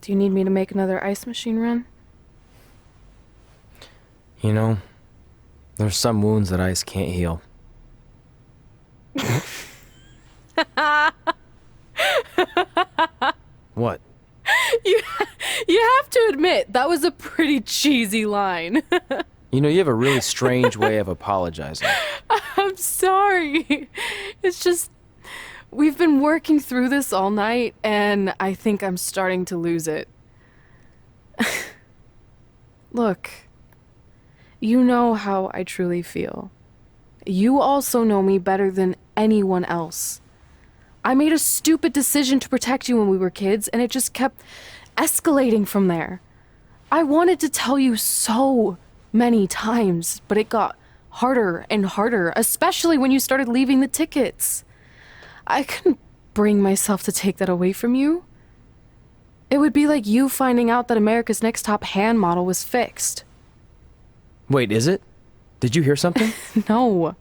Do you need me to make another ice machine run? You know, there's some wounds that ice can't heal. What? You have to admit, that was a pretty cheesy line. You know, you have a really strange way of apologizing. I'm sorry. It's just, we've been working through this all night, and I think I'm starting to lose it. Look, you know how I truly feel. You also know me better than anyone else. I made a stupid decision to protect you when we were kids, and it just kept escalating from there. I wanted to tell you so many times, but it got harder and harder, especially when you started leaving the tickets. I couldn't bring myself to take that away from you. It would be like you finding out that America's Next Top hand model was fixed. Wait, is it? Did you hear something? No,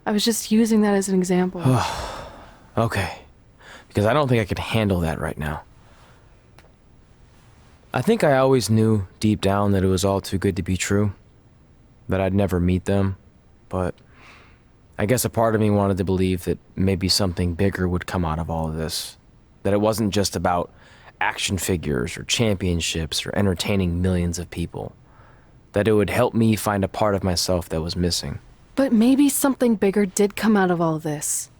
I was just using that as an example. Okay, because I don't think I could handle that right now. I think I always knew deep down that it was all too good to be true, that I'd never meet them, but I guess a part of me wanted to believe that maybe something bigger would come out of all of this, that it wasn't just about action figures or championships or entertaining millions of people, that it would help me find a part of myself that was missing. But maybe something bigger did come out of all this.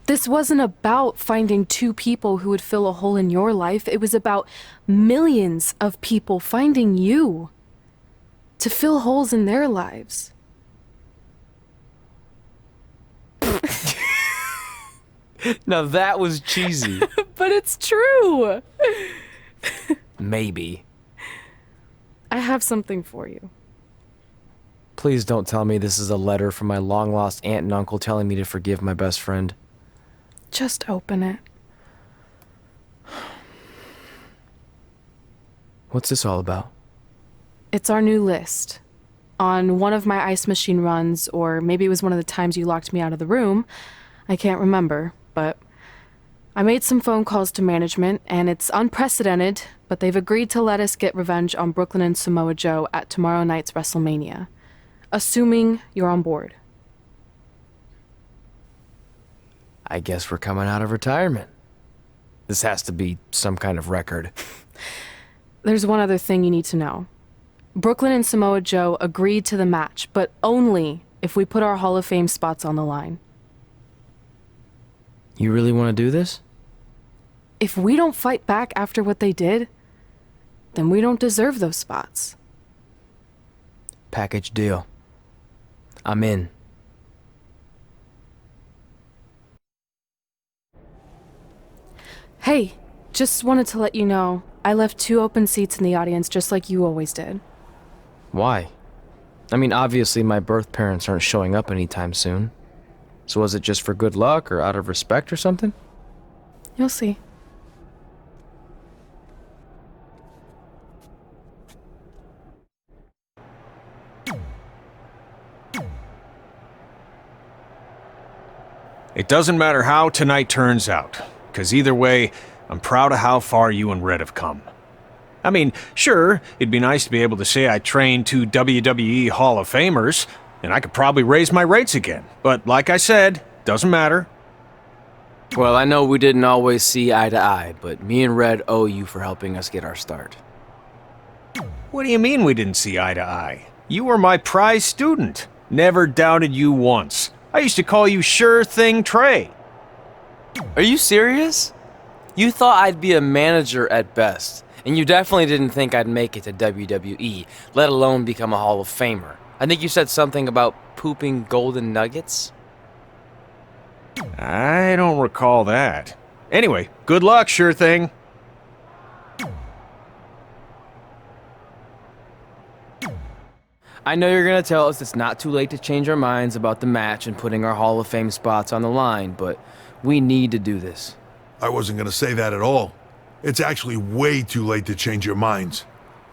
This wasn't about finding two people who would fill a hole in your life. It was about millions of people finding you to fill holes in their lives. Now that was cheesy. But it's true. Maybe. I have something for you. Please don't tell me this is a letter from my long-lost aunt and uncle telling me to forgive my best friend. Just open it. What's this all about? It's our new list. On one of my ice machine runs, or maybe it was one of the times you locked me out of the room. I can't remember, but I made some phone calls to management, and it's unprecedented, but they've agreed to let us get revenge on Brooklyn and Samoa Joe at tomorrow night's WrestleMania. Assuming you're on board. I guess we're coming out of retirement. This has to be some kind of record. There's one other thing you need to know. Brooklyn and Samoa Joe agreed to the match, but only if we put our Hall of Fame spots on the line. You really want to do this? If we don't fight back after what they did, then we don't deserve those spots. Package deal. I'm in. Hey, just wanted to let you know, I left 2 open seats in the audience just like you always did. Why? I mean, obviously my birth parents aren't showing up anytime soon. So was it just for good luck or out of respect or something? You'll see. It doesn't matter how tonight turns out, because either way, I'm proud of how far you and Red have come. I mean, sure, it'd be nice to be able to say I trained 2 WWE Hall of Famers, and I could probably raise my rates again. But like I said, doesn't matter. Well, I know we didn't always see eye to eye, but me and Red owe you for helping us get our start. What do you mean we didn't see eye to eye? You were my prize student. Never doubted you once. I used to call you Sure Thing Trey. Are you serious? You thought I'd be a manager at best, and you definitely didn't think I'd make it to WWE, let alone become a Hall of Famer. I think you said something about pooping golden nuggets? I don't recall that. Anyway, good luck, Sure Thing. I know you're gonna tell us it's not too late to change our minds about the match and putting our Hall of Fame spots on the line, but we need to do this. I wasn't going to say that at all. It's actually way too late to change your minds.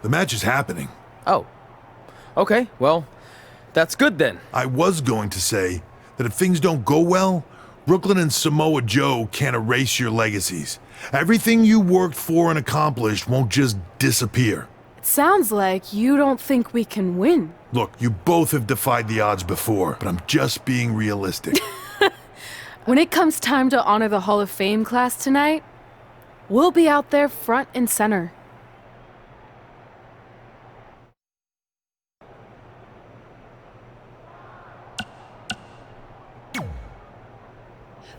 The match is happening. Oh. Okay, well, that's good then. I was going to say that if things don't go well, Brooklyn and Samoa Joe can't erase your legacies. Everything you worked for and accomplished won't just disappear. It sounds like you don't think we can win. Look, you both have defied the odds before, but I'm just being realistic. When it comes time to honor the Hall of Fame class tonight, we'll be out there front and center.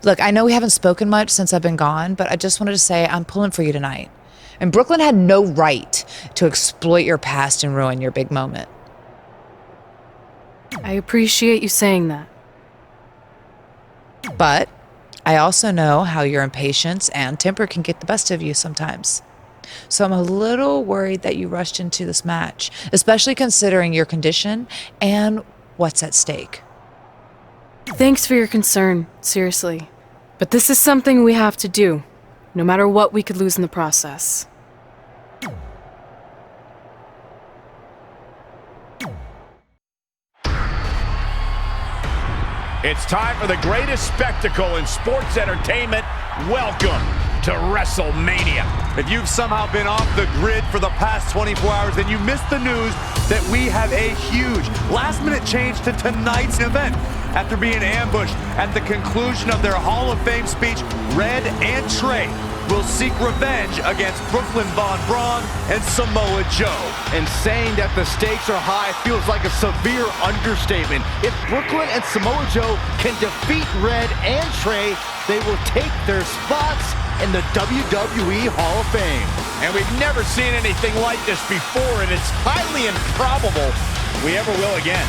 Look, I know we haven't spoken much since I've been gone, but I just wanted to say I'm pulling for you tonight. And Brooklyn had no right to exploit your past and ruin your big moment. I appreciate you saying that. But I also know how your impatience and temper can get the best of you sometimes. So I'm a little worried that you rushed into this match, especially considering your condition and what's at stake. Thanks for your concern, seriously. But this is something we have to do, no matter what we could lose in the process. It's time for the greatest spectacle in sports entertainment. Welcome to WrestleMania. If you've somehow been off the grid for the past 24 hours, then you missed the news that we have a huge last-minute change to tonight's event. After being ambushed at the conclusion of their Hall of Fame speech, Red and Trey will seek revenge against Brooklyn Von Braun and Samoa Joe. And saying that the stakes are high feels like a severe understatement. If Brooklyn and Samoa Joe can defeat Red and Trey, they will take their spots in the WWE Hall of Fame. And we've never seen anything like this before, and it's highly improbable we ever will again.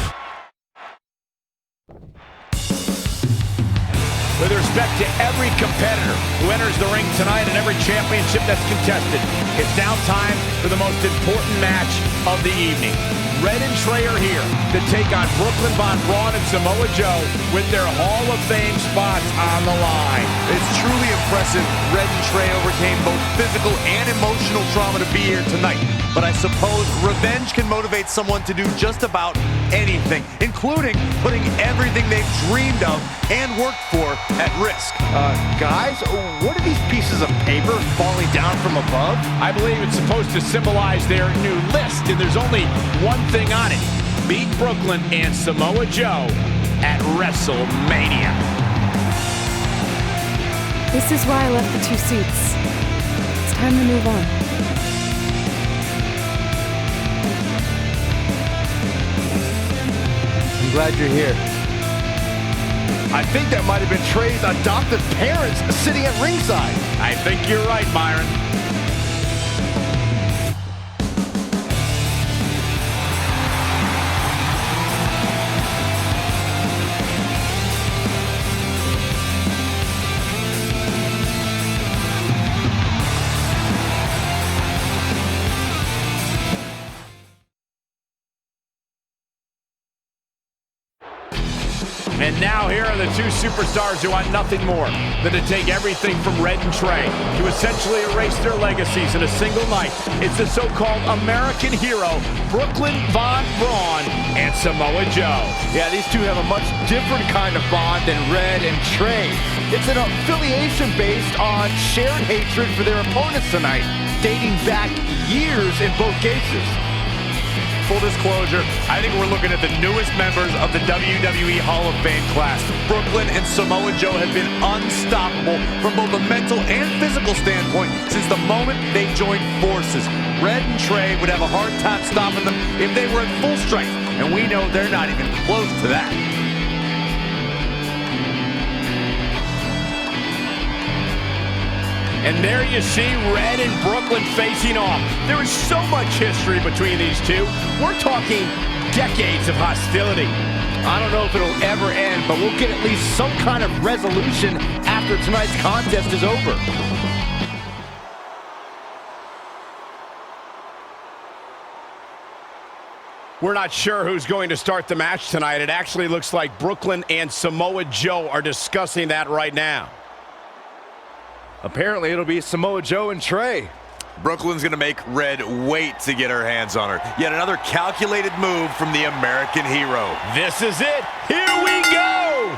With respect to every competitor who enters the ring tonight and every championship that's contested, it's now time for the most important match of the evening. Red and Trey are here to take on Brooklyn Von Braun and Samoa Joe with their Hall of Fame spots on the line. It's truly impressive Red and Trey overcame both physical and emotional trauma to be here tonight. But I suppose revenge can motivate someone to do just about anything, including putting everything they've dreamed of and worked for at risk. Guys, what are these pieces of paper falling down from above? I believe it's supposed to symbolize their new list, and there's only one thing on it. Beat Brooklyn and Samoa Joe at WrestleMania. This is why I left the 2 seats. It's time to move on. I'm glad you're here. I think that might have been Trey's adoptive parents sitting at ringside. I think you're right, Myron. And now here are the 2 superstars who want nothing more than to take everything from Red and Trey to essentially erase their legacies in a single night. It's the so-called American hero, Brooklyn Von Braun and Samoa Joe. Yeah, these two have a much different kind of bond than Red and Trey. It's an affiliation based on shared hatred for their opponents tonight, dating back years in both cases. Full disclosure, I think we're looking at the newest members of the WWE Hall of Fame class. Brooklyn and Samoa Joe have been unstoppable from both a mental and physical standpoint since the moment they joined forces. Red and Trey would have a hard time stopping them if they were at full strength, and we know they're not even close to that. And there you see Red and Brooklyn facing off. There is so much history between these two. We're talking decades of hostility. I don't know if it'll ever end, but we'll get at least some kind of resolution after tonight's contest is over. We're not sure who's going to start the match tonight. It actually looks like Brooklyn and Samoa Joe are discussing that right now. Apparently, it'll be Samoa Joe and Trey. Brooklyn's gonna make Red wait to get her hands on her. Yet another calculated move from the American hero. This is it. Here we go.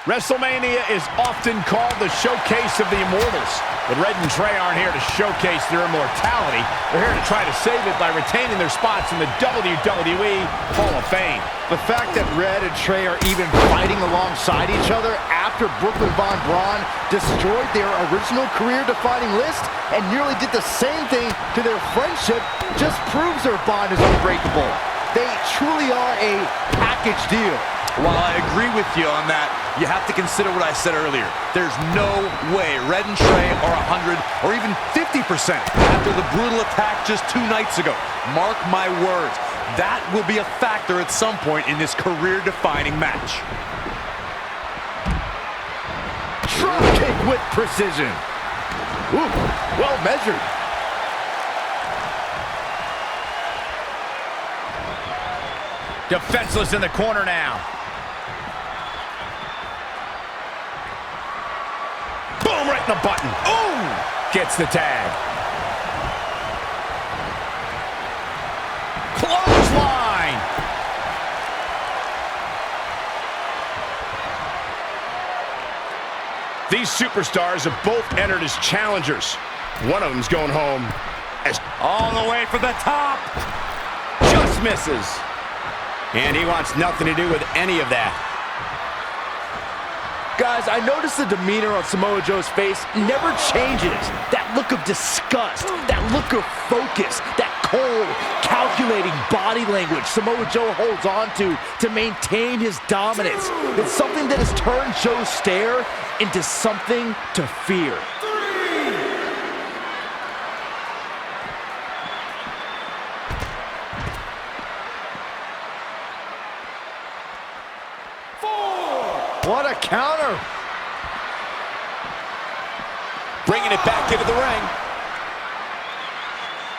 WrestleMania is often called the showcase of the immortals. But Red and Trey aren't here to showcase their immortality. They're here to try to save it by retaining their spots in the WWE Hall of Fame. The fact that Red and Trey are even fighting alongside each other after Brooklyn Von Braun destroyed their original career-defining list and nearly did the same thing to their friendship just proves their bond is unbreakable. They truly are a package deal. While I agree with you on that, you have to consider what I said earlier. There's no way Red and Trey are 100 or even 50% after the brutal attack just 2 nights ago. Mark my words, that will be a factor at some point in this career-defining match. Drop kick with precision. Ooh, well measured. Defenseless in the corner now. Boom, right in the button. Ooh! Gets the tag. Clothesline! These superstars have both entered as challengers. One of them's going home as All the way for the top. just misses. And he wants nothing to do with any of that. Guys, I noticed the demeanor on Samoa Joe's face never changes. That look of disgust, that look of focus, that cold, calculating body language Samoa Joe holds on to maintain his dominance. It's something that has turned Joe's stare into something to fear. What a counter! Bringing it back into the ring.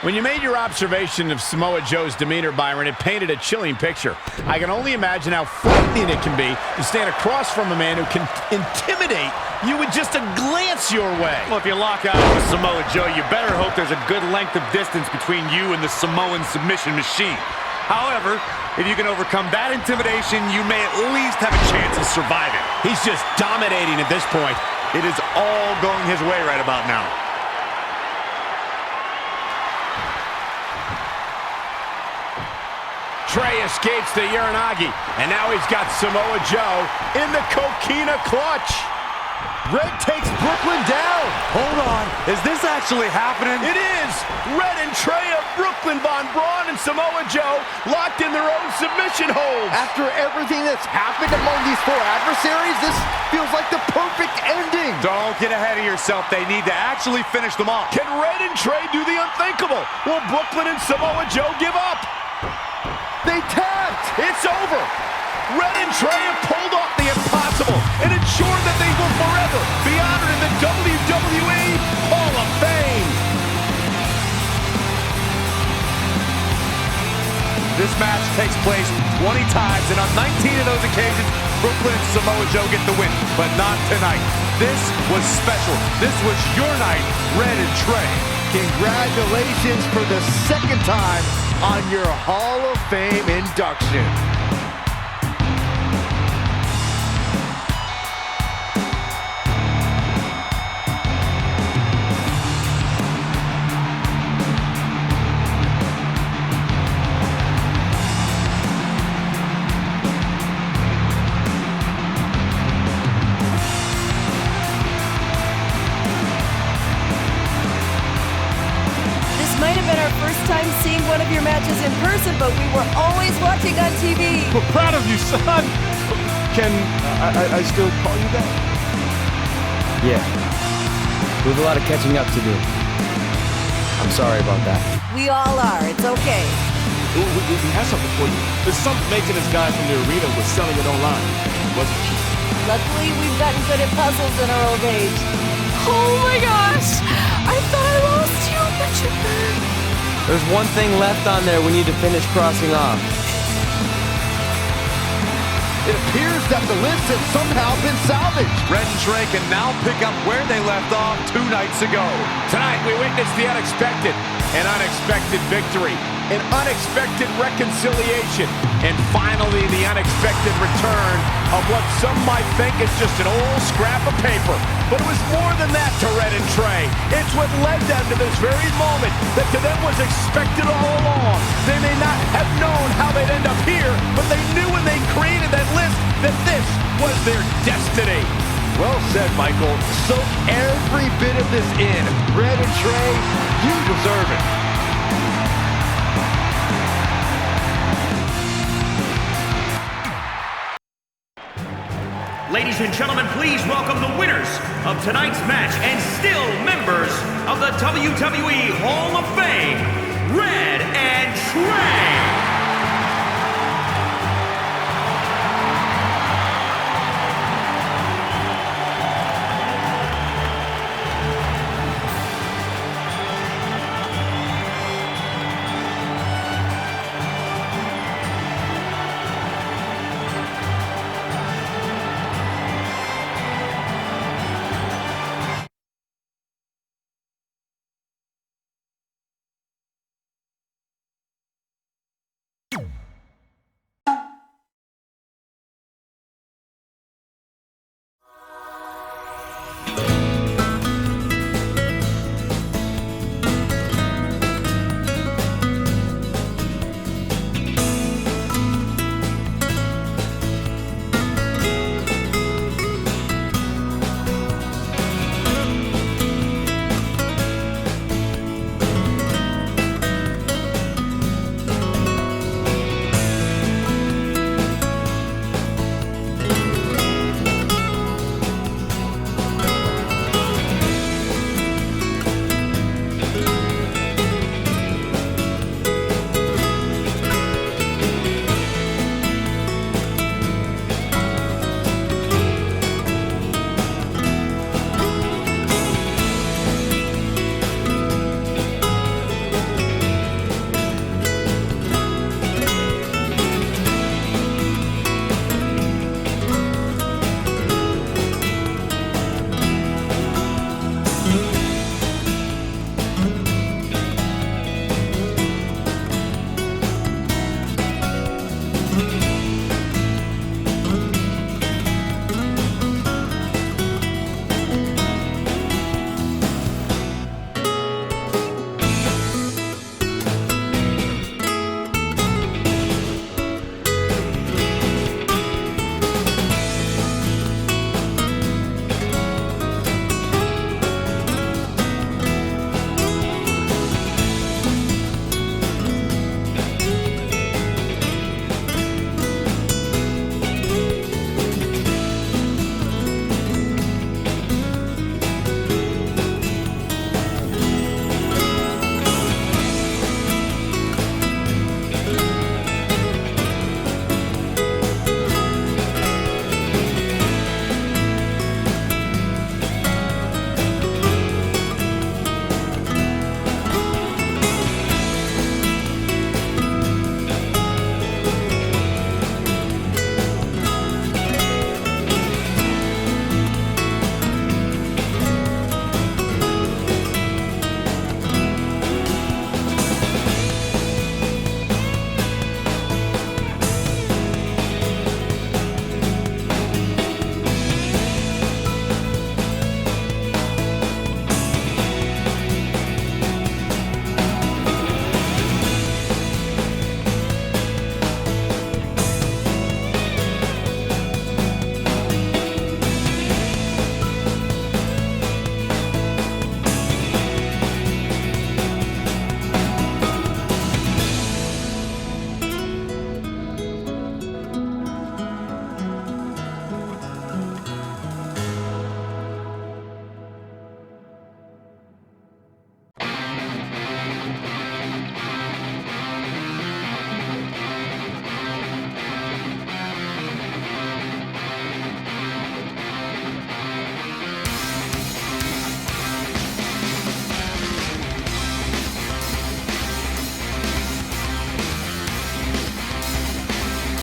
When you made your observation of Samoa Joe's demeanor, Byron, it painted a chilling picture. I can only imagine how frightening it can be to stand across from a man who can intimidate you with just a glance your way. Well, if you lock eyes with Samoa Joe, you better hope there's a good length of distance between you and the Samoan submission machine. However, if you can overcome that intimidation, you may at least have a chance of surviving. He's just dominating at this point. It is all going his way right about now. Trey escapes the Uranagi, and now he's got Samoa Joe in the Coquina clutch. Red takes Brooklyn down. Hold on, is this actually happening? It is! Red and Trey of Brooklyn Von Braun and Samoa Joe locked in their own submission holds. After everything that's happened among these 4 adversaries, this feels like the perfect ending. Don't get ahead of yourself. They need to actually finish them off. Can Red and Trey do the unthinkable? Will Brooklyn and Samoa Joe give up? They tapped. It's over. Red and Trey have pulled off the impossible and ensured that they will forever be honored in the WWE Hall of Fame. This match takes place 20 times, and on 19 of those occasions, Brooklyn and Samoa Joe get the win, but not tonight. This was special. This was your night, Red and Trey. Congratulations for the 2nd time on your Hall of Fame induction. Might have been our first time seeing one of your matches in person, but we were always watching on TV. We're proud of you, son. Can I still call you that? Yeah. We have a lot of catching up to do. I'm sorry about that. We all are. It's okay. We have something for you. There's something making this guy from the arena was selling it online. It wasn't cheap. Luckily, we've gotten good at puzzles in our old age. Oh my gosh! I thought I lost you, but you're back. There's one thing left on there we need to finish crossing off. It appears that the list has somehow been salvaged. Red and Trey can now pick up where they left off 2 nights ago. Tonight, we witnessed the unexpected, an unexpected victory, an unexpected reconciliation, and finally the unexpected return of what some might think is just an old scrap of paper. But it was more than that to Red and Trey. It's what led them to this very moment that to them was expected all along. They may not have known how they'd end up here, but they knew when they created that list that this was their destiny. Well said, Michael. Soak every bit of this in. Red and Trey, you deserve it. Ladies and gentlemen, please welcome the winners of tonight's match and still members of the WWE Hall of Fame, Red and Trey.